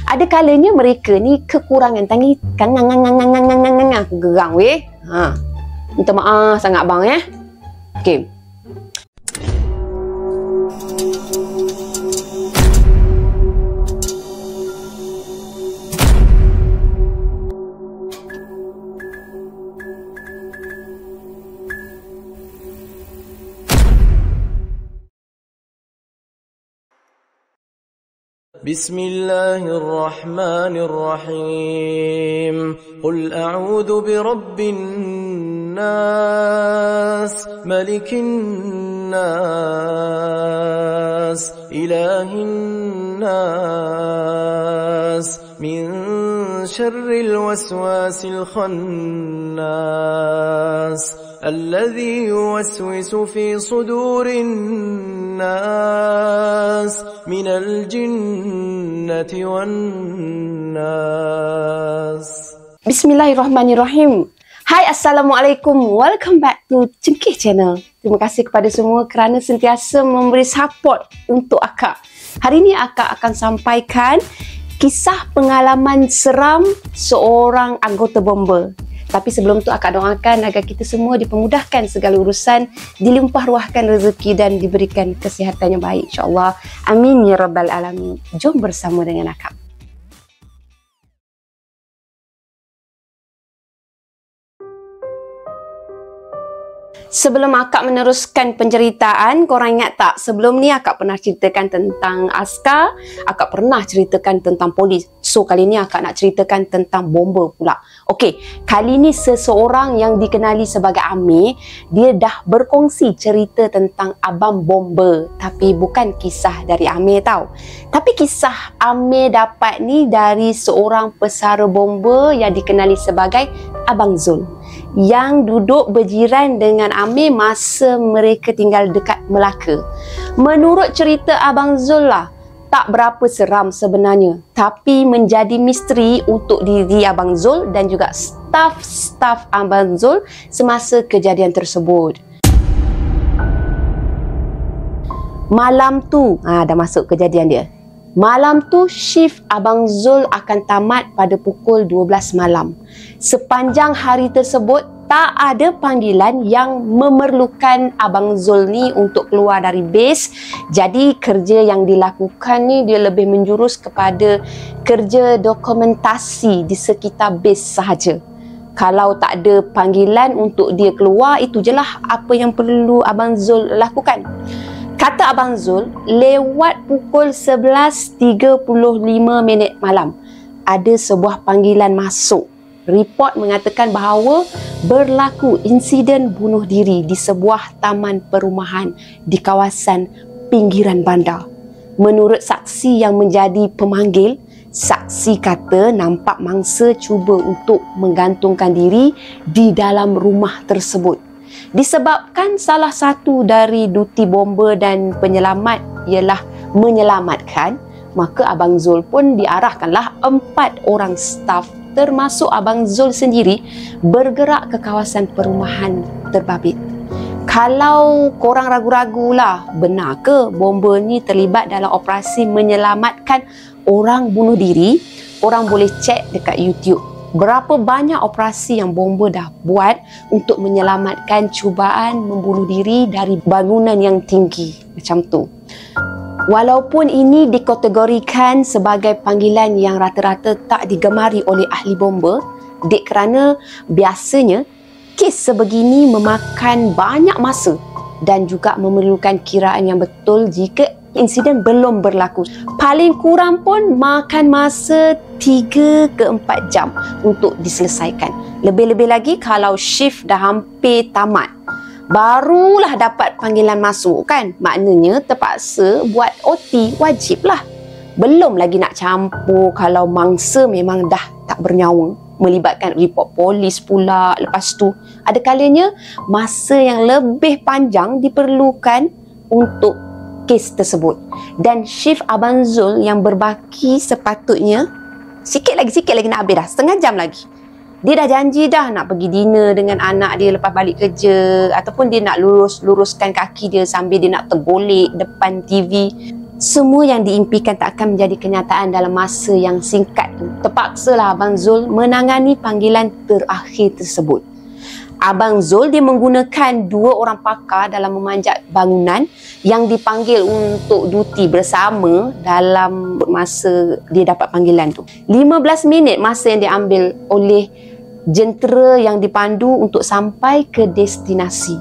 Ada kalanya mereka ni kekurangan tangi aku gerang weh. Minta maaf sangat abang ya. Okey. بسم الله الرحمن الرحيم قل أعوذ برب الناس ملك الناس إله الناس من شر الوسواس الخناس الذي يوسوس في صدور الناس من الجنة والناس. Bismillahirrahmanirrahim. Hai, Assalamualaikum. Welcome back to Cengkih Channel. Terima kasih kepada semua kerana sentiasa memberi support untuk akak. Hari ini akak akan sampaikan kisah pengalaman seram seorang anggota bomba. Tapi sebelum tu akak doakan agar kita semua dipermudahkan segala urusan, dilimpah ruahkan rezeki dan diberikan kesihatan yang baik, insya-Allah. Amin ya rabbal alamin. Jom bersama dengan akak. Sebelum akak meneruskan penceritaan, korang ingat tak sebelum ni akak pernah ceritakan tentang askar, akak pernah ceritakan tentang polis. So kali ni akak nak ceritakan tentang bomba pula. Okey, kali ni seseorang yang dikenali sebagai Amir, dia dah berkongsi cerita tentang abang bomba. Tapi bukan kisah dari Amir tau. Tapi kisah Amir dapat ni dari seorang pesara bomba yang dikenali sebagai Abang Zul, yang duduk berjiran dengan Amir masa mereka tinggal dekat Melaka. Menurut cerita Abang Zul lah, tak berapa seram sebenarnya, tapi menjadi misteri untuk diri Abang Zul dan juga staf Abang Zul semasa kejadian tersebut. Malam tu, dah masuk kejadian dia. Malam tu, shift Abang Zul akan tamat pada pukul 12 malam. Sepanjang hari tersebut, tak ada panggilan yang memerlukan Abang Zul ni untuk keluar dari base. Jadi, kerja yang dilakukan ni dia lebih menjurus kepada kerja dokumentasi di sekitar base sahaja. Kalau tak ada panggilan untuk dia keluar, itu je lah apa yang perlu Abang Zul lakukan. Kata Abang Zul, lewat pukul 11.35 malam, ada sebuah panggilan masuk. Report mengatakan bahawa berlaku insiden bunuh diri di sebuah taman perumahan di kawasan pinggiran bandar. Menurut saksi yang menjadi pemanggil, saksi kata nampak mangsa cuba untuk menggantungkan diri di dalam rumah tersebut. Disebabkan salah satu dari duti bomba dan penyelamat ialah menyelamatkan, maka Abang Zul pun diarahkanlah 4 orang staf termasuk Abang Zul sendiri bergerak ke kawasan perumahan terbabit. Kalau korang ragu-ragu lah, benar ke bomba ni terlibat dalam operasi menyelamatkan orang bunuh diri, korang boleh cek dekat YouTube. Berapa banyak operasi yang bomba dah buat untuk menyelamatkan cubaan membunuh diri dari bangunan yang tinggi macam tu. Walaupun ini dikategorikan sebagai panggilan yang rata-rata tak digemari oleh ahli bomba, kerana biasanya kes sebegini memakan banyak masa dan juga memerlukan kiraan yang betul jika insiden belum berlaku. Paling kurang pun makan masa 3 ke 4 jam untuk diselesaikan. Lebih-lebih lagi kalau shift dah hampir tamat, barulah dapat panggilan masuk kan. Maknanya terpaksa buat OT wajib lah. Belum lagi nak campur kalau mangsa memang dah tak bernyawa, melibatkan report polis pula. Lepas tu ada kalanya masa yang lebih panjang diperlukan untuk kes tersebut. Dan shift Abang Zul yang berbaki sepatutnya sikit lagi nak habis dah, setengah jam lagi. Dia dah janji dah nak pergi dinner dengan anak dia lepas balik kerja, ataupun dia nak luruskan kaki dia sambil dia nak tergolek depan TV. Semua yang diimpikan tak akan menjadi kenyataan dalam masa yang singkat tu. Terpaksalah Abang Zul menangani panggilan terakhir tersebut. Abang Zul dia menggunakan 2 orang pakar dalam memanjat bangunan yang dipanggil untuk duti bersama dalam masa dia dapat panggilan tu. 15 minit masa yang diambil oleh jentera yang dipandu untuk sampai ke destinasi.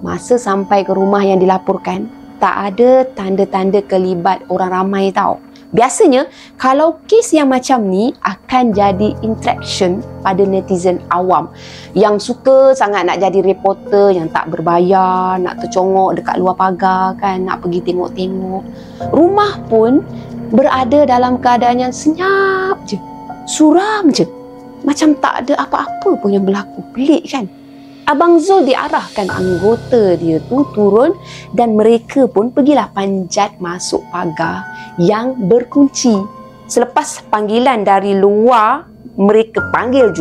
Masa sampai ke rumah yang dilaporkan, tak ada tanda-tanda kelibat orang ramai tau. Biasanya, kalau kes yang macam ni akan jadi interaction pada netizen awam yang suka sangat nak jadi reporter yang tak berbayar, nak tercongok dekat luar pagar kan, nak pergi tengok-tengok. Rumah pun berada dalam keadaan yang senyap je, suram je. Macam tak ada apa-apa pun yang berlaku. Pelik kan? Abang Zul diarahkan anggota dia tu turun dan mereka pun pergilah panjat masuk pagar yang berkunci. Selepas panggilan dari luar, mereka panggil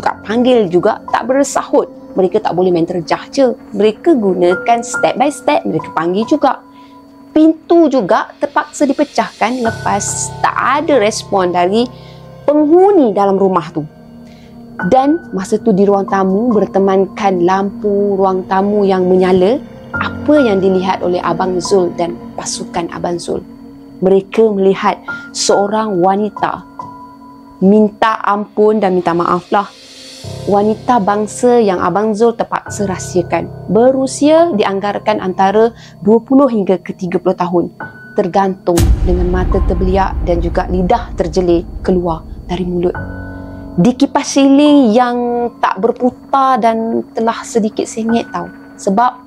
juga tak bersahut. Mereka tak boleh main terjah je. Mereka gunakan step by step, mereka panggil juga. Pintu juga terpaksa dipecahkan lepas tak ada respon dari penghuni dalam rumah tu. Dan masa tu di ruang tamu bertemankan lampu ruang tamu yang menyala, apa yang dilihat oleh Abang Zul dan pasukan Abang Zul? Mereka melihat seorang wanita minta ampun dan minta maaf lah. Wanita bangsa yang Abang Zul terpaksa rahsiakan. Berusia dianggarkan antara 20 hingga ke 30 tahun. Tergantung dengan mata terbeliak dan juga lidah terjelir keluar dari mulut. Di kipas siling yang tak berputar dan telah sedikit sengit tau. Sebab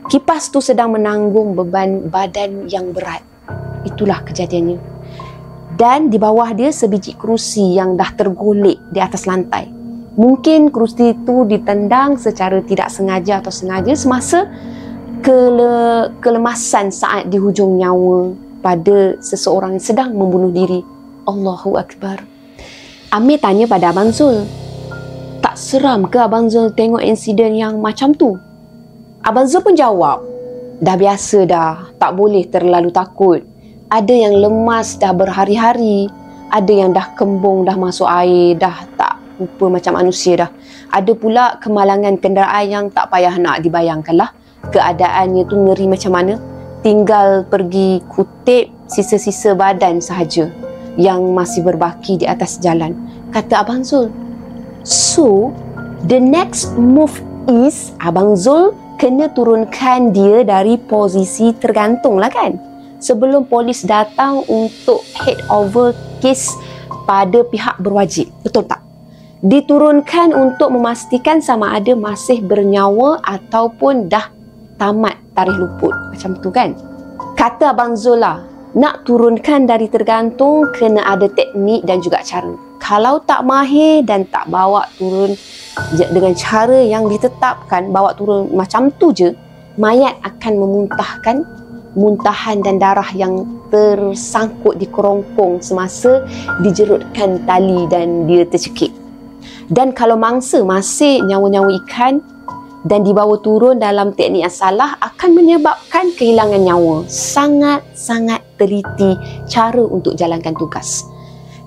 kipas tu sedang menanggung beban badan yang berat. Itulah kejadiannya. Dan di bawah dia sebiji kerusi yang dah tergolek di atas lantai. Mungkin kerusi itu ditendang secara tidak sengaja atau sengaja semasa kelemasan saat di hujung nyawa pada seseorang yang sedang membunuh diri. Allahu Akbar. Amir tanya pada Abang Zul, tak seram ke Abang Zul tengok insiden yang macam tu? Abang Zul pun jawab, dah biasa dah, tak boleh terlalu takut. Ada yang lemas dah berhari-hari, ada yang dah kembung, dah masuk air, dah tak rupa macam manusia dah. Ada pula kemalangan kenderaan yang tak payah nak dibayangkan lah. Keadaannya tu ngeri macam mana. Tinggal pergi kutip sisa-sisa badan sahaja yang masih berbaki di atas jalan, kata Abang Zul. So, the next move is Abang Zul kena turunkan dia dari posisi tergantung lah kan, sebelum polis datang untuk head over kes pada pihak berwajib. Betul tak? Diturunkan untuk memastikan sama ada masih bernyawa ataupun dah tamat tarikh luput. Macam tu kan? Kata Abang Zul lah, nak turunkan dari tergantung kena ada teknik dan juga cara. Kalau tak mahir dan tak bawa turun dengan cara yang ditetapkan, bawa turun macam tu je, mayat akan memuntahkan muntahan dan darah yang tersangkut di kerongkong semasa dijerutkan tali dan dia tercekik. Dan kalau mangsa masih nyawa-nyawa ikan dan dibawa turun dalam teknik yang salah, akan menyebabkan kehilangan nyawa. Sangat-sangat teliti cara untuk jalankan tugas.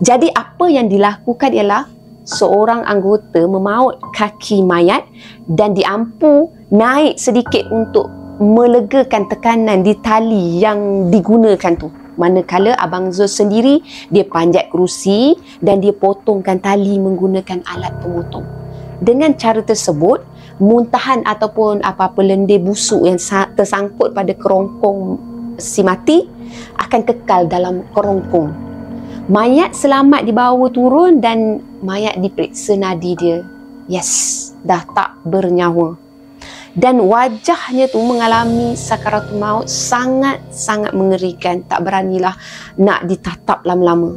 Jadi apa yang dilakukan ialah seorang anggota memaut kaki mayat dan diampu naik sedikit untuk melegakan tekanan di tali yang digunakan tu. Manakala Abang Zul sendiri, dia panjat kerusi dan dia potongkan tali menggunakan alat pemotong. Dengan cara tersebut, muntahan ataupun apa-apa lendir busuk yang tersangkut pada kerongkong si mati akan kekal dalam kerongkong. Mayat selamat dibawa turun dan mayat diperiksa nadi dia. Yes, dah tak bernyawa. Dan wajahnya tu mengalami sakaratul maut sangat-sangat mengerikan. Tak beranilah nak ditatap lama-lama.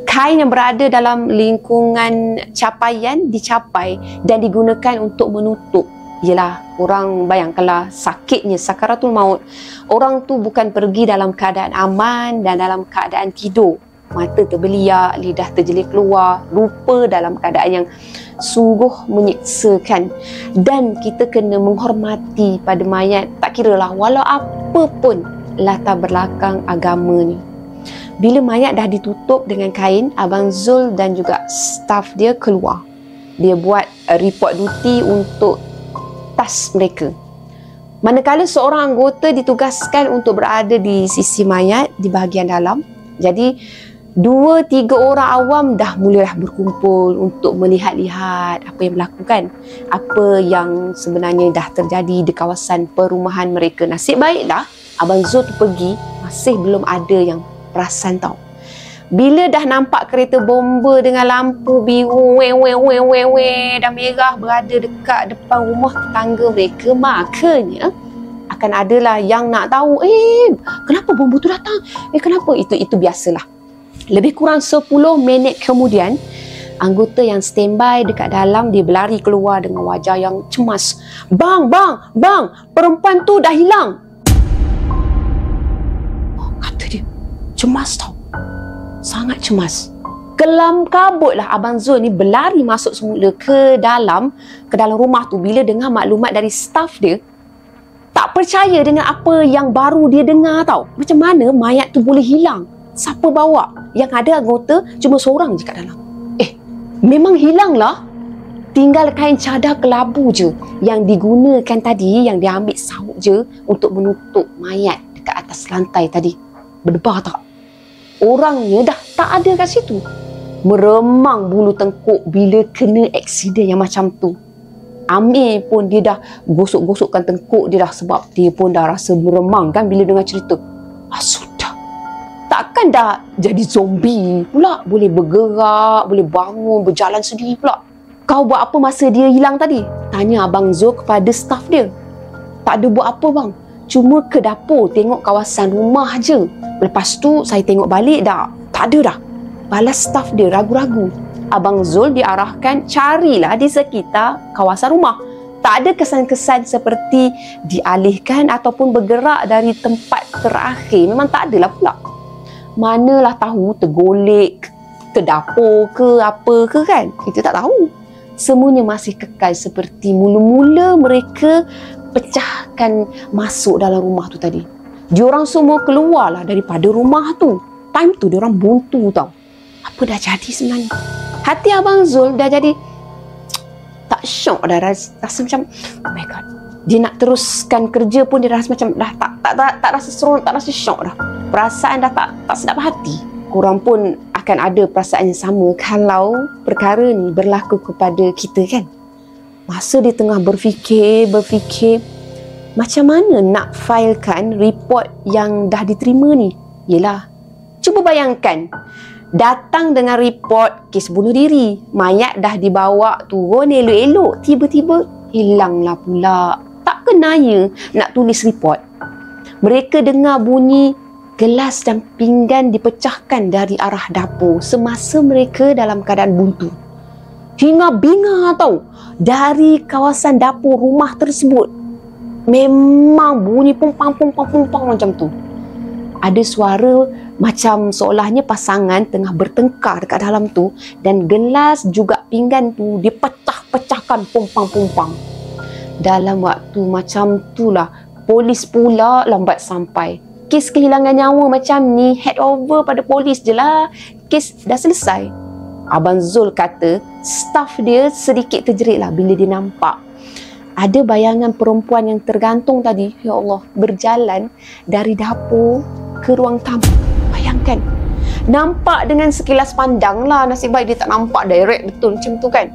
Kain yang berada dalam lingkungan capaian dicapai dan digunakan untuk menutup. Yelah, orang bayangkanlah sakitnya sakaratul maut. Orang tu bukan pergi dalam keadaan aman dan dalam keadaan tidur. Mata terbeliak, lidah terjelir keluar, rupa dalam keadaan yang sungguh menyiksakan. Dan kita kena menghormati pada mayat, tak kiralah walau apa pun latar belakang agama ni. Bila mayat dah ditutup dengan kain, Abang Zul dan juga staf dia keluar. Dia buat report duty untuk tas mereka. Manakala seorang anggota ditugaskan untuk berada di sisi mayat di bahagian dalam. Jadi 2-3 orang awam dah mulalah berkumpul untuk melihat-lihat apa yang berlaku kan. Apa yang sebenarnya dah terjadi di kawasan perumahan mereka. Nasib baik dah Abang Zul tu pergi, masih belum ada yang perasan tau. Bila dah nampak kereta bomba dengan lampu biru dan merah berada dekat depan rumah tetangga mereka, makanya akan adalah yang nak tahu, kenapa bomba tu datang? Kenapa? Itu biasalah. Lebih kurang 10 minit kemudian, anggota yang standby dekat dalam dia berlari keluar dengan wajah yang cemas. Bang, perempuan tu dah hilang. Kata dia, cemas tau. Sangat cemas. Kelam kabutlah Abang Zul ni berlari masuk semula ke dalam rumah tu. Bila dengar maklumat dari staf dia, tak percaya dengan apa yang baru dia dengar tau. Macam mana mayat tu boleh hilang? Siapa bawa? Yang ada anggota cuma seorang je kat dalam. Memang hilang lah. Tinggal kain cadar kelabu je yang digunakan tadi, yang dia ambil saut je untuk menutup mayat dekat atas lantai tadi. Berdebar tak? Orangnya dah tak ada kat situ. Meremang bulu tengkuk bila kena aksiden yang macam tu. Amir pun dia dah gosok-gosokkan tengkuk dia dah, sebab dia pun dah rasa meremang kan bila dengar cerita. Sudah. Takkan dah jadi zombie pula. Boleh bergerak, boleh bangun, berjalan sendiri pula. Kau buat apa masa dia hilang tadi? Tanya Abang Zul kepada staf dia. Tak ada buat apa bang. Cuma ke dapur tengok kawasan rumah je. Lepas tu saya tengok balik dah tak ada dah. Balas staf dia ragu-ragu. Abang Zul diarahkan carilah di sekitar kawasan rumah. Tak ada kesan-kesan seperti dialihkan ataupun bergerak dari tempat terakhir. Memang tak adalah pula. Manalah tahu tergolek ke dapur ke apa ke kan. Kita tak tahu. Semuanya masih kekal seperti mula-mula mereka pecahkan masuk dalam rumah tu tadi. Diorang semua keluarlah daripada rumah tu. Time tu diorang buntu tau. Apa dah jadi sebenarnya? Hati Abang Zul dah jadi tak syok dah, rasa macam oh my god. Dia nak teruskan kerja pun dia rasa macam dah tak rasa seronok, tak rasa syok dah. Perasaan dah tak sedap hati. Korang pun akan ada perasaan yang sama kalau perkara ni berlaku kepada kita kan. Masa dia tengah berfikir macam mana nak filekan report yang dah diterima ni. Yelah, cuba bayangkan datang dengan report kes bunuh diri, mayat dah dibawa turun elok-elok, tiba-tiba hilanglah pula. Tak kenanya nak tulis report. Mereka dengar bunyi gelas dan pinggan dipecahkan dari arah dapur semasa mereka dalam keadaan buntu. Hingga bingar tau, dari kawasan dapur rumah tersebut memang bunyi pumpang macam tu. Ada suara macam seolahnya pasangan tengah bertengkar dekat dalam tu, dan gelas juga pinggan tu dipecah-pecahkan pumpang. Dalam waktu macam itulah polis pula lambat sampai. Kes kehilangan nyawa macam ni head over pada polis je lah. Kes dah selesai. Abang Zul kata staf dia sedikit terjerit lah bila dia nampak ada bayangan perempuan yang tergantung tadi, ya Allah, berjalan dari dapur ke ruang tamu. Bayangkan. Nampak dengan sekilas pandang lah, nasib baik dia tak nampak direct betul macam tu kan.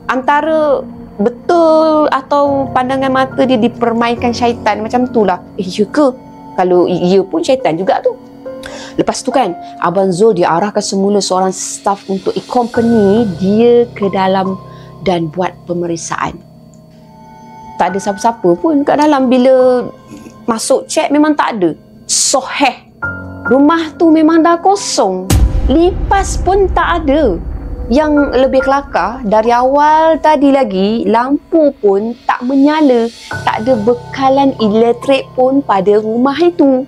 Antara betul atau pandangan mata dia dipermainkan syaitan macam tu lah. Ya ke? Kalau iya pun syaitan juga tu. Lepas tu kan, Abang Zul diarahkan semula seorang staf untuk accompany dia ke dalam dan buat pemeriksaan. Tak ada siapa-siapa pun kat dalam. Bila masuk cek memang tak ada. Soheh. Rumah tu memang dah kosong. Lipas pun tak ada. Yang lebih kelakar, dari awal tadi lagi lampu pun tak menyala. Tak ada bekalan elektrik pun pada rumah itu.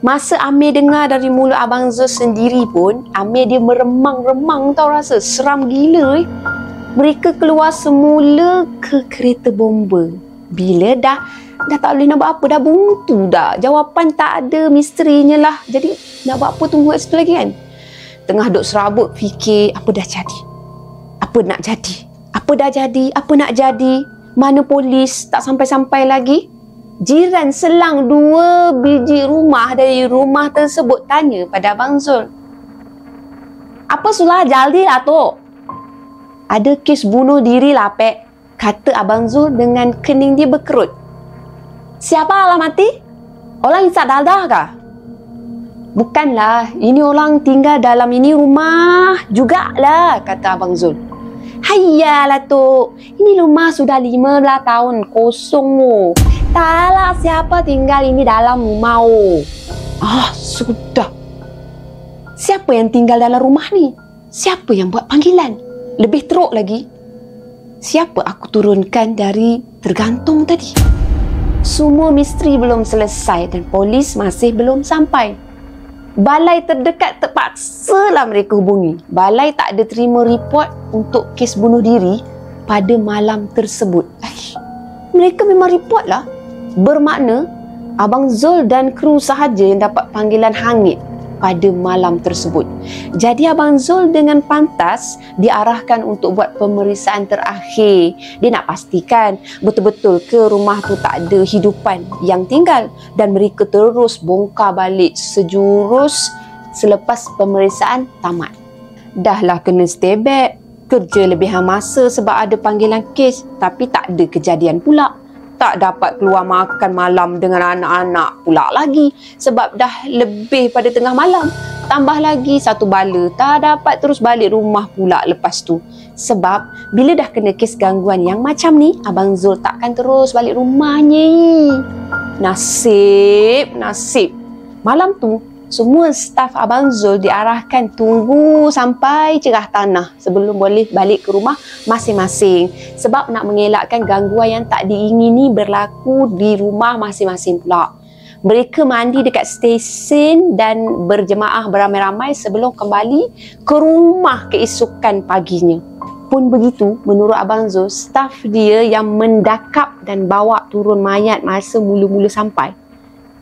Masa Amir dengar dari mulut Abang Zul sendiri pun, Amir dia meremang-remang tau, rasa seram gila. Mereka keluar semula ke kereta bomba. Bila dah tak boleh nak buat apa, dah buntu dah. Jawapan tak ada, misterinya lah. Jadi nak buat apa, tunggu situ lagi kan. Tengah duk serabut fikir, apa dah jadi? Apa nak jadi? Apa dah jadi? Apa nak jadi? Mana polis? Tak sampai-sampai lagi. Jiran selang 2 biji rumah dari rumah tersebut tanya pada Abang Zul, apa sulah jaldi lah tu? Ada kes bunuh diri lah, Pek, kata Abang Zul dengan kening dia berkerut. Siapa lah mati? Orang insat daldah kah? Bukanlah, ini orang tinggal dalam ini rumah jugalah, kata Abang Zul. Hayalah tu, ini rumah sudah 15 tahun kosong oh. Taklah siapa tinggal ini dalam rumah oh. Sudah. Siapa yang tinggal dalam rumah ni? Siapa yang buat panggilan? Lebih teruk lagi, siapa aku turunkan dari tergantung tadi? Semua misteri belum selesai dan polis masih belum sampai. Balai terdekat terpaksalah mereka hubungi. Balai tak ada terima report untuk kes bunuh diri pada malam tersebut. Mereka memang report lah. Bermakna Abang Zul dan kru sahaja yang dapat panggilan hangit pada malam tersebut. Jadi Abang Zul dengan pantas diarahkan untuk buat pemeriksaan terakhir. Dia nak pastikan betul-betul ke rumah tu tak ada hidupan yang tinggal, dan mereka terus bongkar balik sejurus selepas pemeriksaan tamat. Dahlah kena stay back, kerja lebihan masa sebab ada panggilan kes, tapi tak ada kejadian pula. Tak dapat keluar makan malam dengan anak-anak pula lagi sebab dah lebih pada tengah malam. Tambah lagi satu bala, tak dapat terus balik rumah pula lepas tu. Sebab bila dah kena kes gangguan yang macam ni, Abang Zul takkan terus balik rumahnya. Nasib. Malam tu, semua staf Abang Zul diarahkan tunggu sampai cerah tanah sebelum boleh balik ke rumah masing-masing. Sebab nak mengelakkan gangguan yang tak diingini berlaku di rumah masing-masing pula. Mereka mandi dekat stesen dan berjemaah beramai-ramai sebelum kembali ke rumah keesokan paginya. Pun begitu, menurut Abang Zul, staf dia yang mendakap dan bawa turun mayat masa mula-mula sampai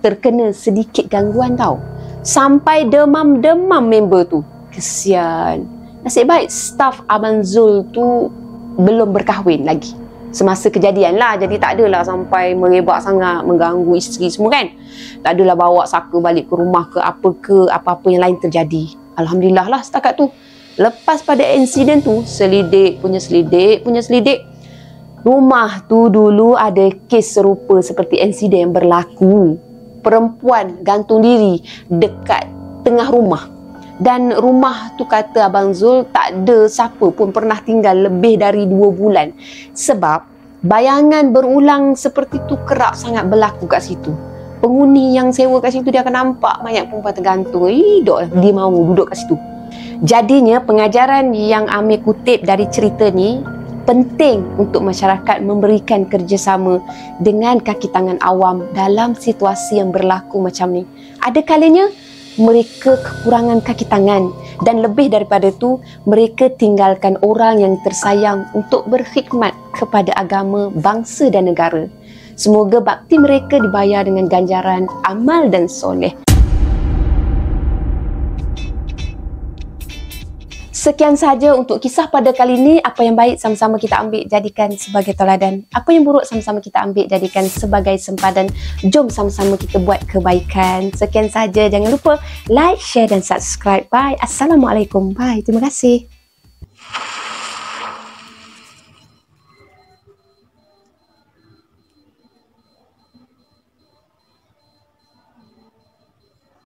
terkena sedikit gangguan tau. Sampai demam-demam member tu. Kesian. Nasib baik staf Abang Zul tu belum berkahwin lagi semasa kejadian lah. Jadi tak adalah sampai merebak sangat, mengganggu isteri semua kan. Tak adalah bawa saka balik ke rumah ke apa-apa yang lain terjadi. Alhamdulillah lah setakat tu. Lepas pada insiden tu, selidik punya selidik. Rumah tu dulu ada kes serupa seperti insiden yang berlaku. Perempuan gantung diri dekat tengah rumah. Dan rumah tu kata Abang Zul tak ada siapa pun pernah tinggal lebih dari 2 bulan. Sebab bayangan berulang seperti tu kerap sangat berlaku kat situ. Penghuni yang sewa kat situ dia akan nampak mayat perempuan tergantung. Dia mahu duduk kat situ. Jadinya pengajaran yang Amir kutip dari cerita ni, penting untuk masyarakat memberikan kerjasama dengan kaki tangan awam dalam situasi yang berlaku macam ni. Ada kalanya mereka kekurangan kaki tangan dan lebih daripada tu mereka tinggalkan orang yang tersayang untuk berkhidmat kepada agama, bangsa dan negara. Semoga bakti mereka dibayar dengan ganjaran amal dan soleh. Sekian sahaja untuk kisah pada kali ini. Apa yang baik sama-sama kita ambil jadikan sebagai teladan. Apa yang buruk sama-sama kita ambil jadikan sebagai sempadan. Jom sama-sama kita buat kebaikan. Sekian sahaja. Jangan lupa like, share dan subscribe. Bye. Assalamualaikum. Bye. Terima kasih.